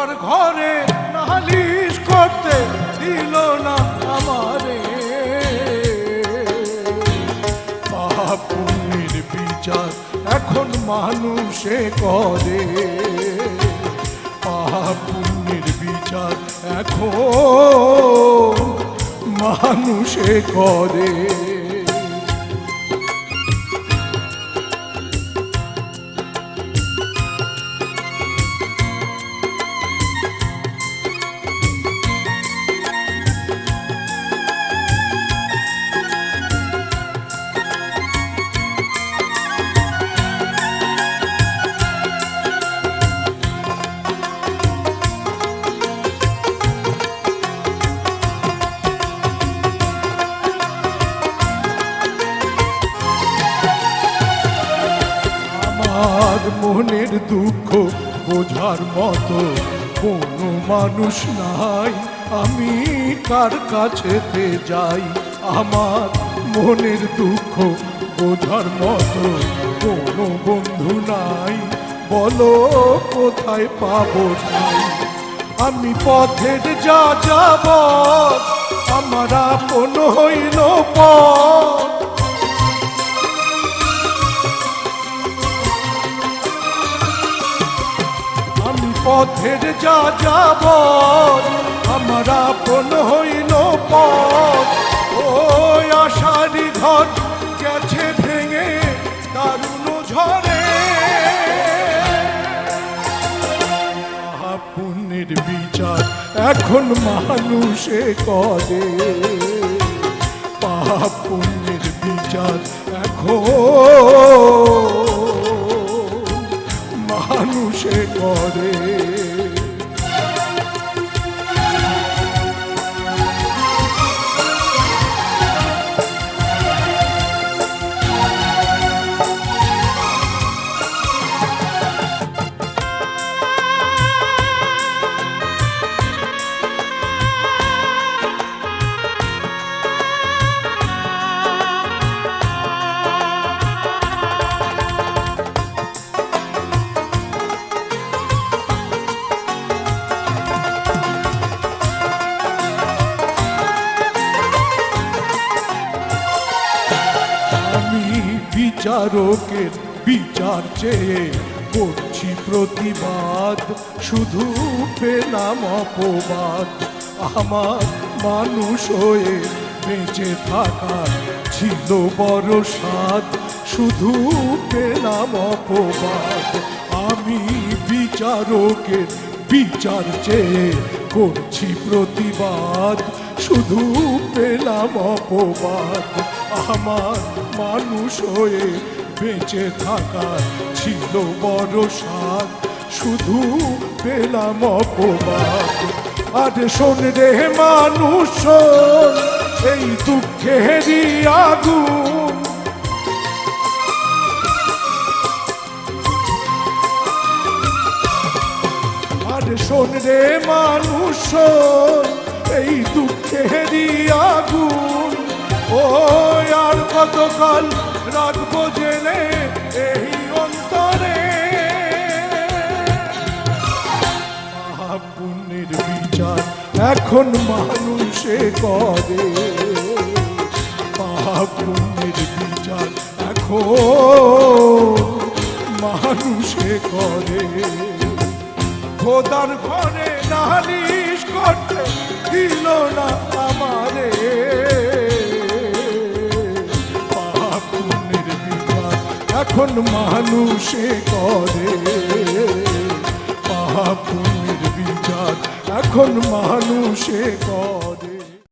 খোদার ঘরে নালিশ করতে দিল না আমারে। পাপ পুণ্যের বিচার এখন মানুষে করে, পাপ পুণ্যের বিচার এখন মানুষে করে। আর মনের দুঃখ বোঝার মতো কোনো মানুষ নাই, আমি কার কাছেতে যাই? আমার মনের দুঃখ বোঝার মতো কোনো বন্ধু নাই, বলো কোথায় পাবো নাই? আমি পথের যা যাব আমার আপন হইল পথ, পথের যা যাব আমার আপন হইল পথ। ওই আশারি ঘর গেছে ভেঙে দারুণ ঝড়ে। পুণ্যের বিচার এখন মানুষে করে, পাপ পুণ্যের বিচার এখন মানুষে করে। বিচারকের বিচার চেয়ে করছি প্রতিবাদ, শুধু পেলাম অপবাদ। আমার মানুষ হয়ে বেঁচে থাকার ছিল বড় স্বাদ, শুধু পেলাম অপবাদ। আমি বিচারকের বিচার চেয়ে করছি প্রতিবাদ, শুধু পেলাম অপবাদ। আমার মানুষ হয়ে বেঁচে থাকার ছিল বড় স্বাদ, শুধু পেলাম অপবাদ। আর শোন রে মানুষ, এই দুঃখেরই আগুন আর শোন রে মানুষ, এই দুঃখেরই আগুন। ও আর কতকাল রাখবো জেনে এই অন্তরে? পাপ পুণ্যের বিচার এখন মানুষে করে, পাপ পুণ্যের বিচার এখন মানুষে করে। খোদার ঘরে নালিশ করতে দিল না আমারে। পাপ পুণ্যের বিচার এখন মানুষে করে, পাপ পুণ্যের বিচার এখন মানুষে করে।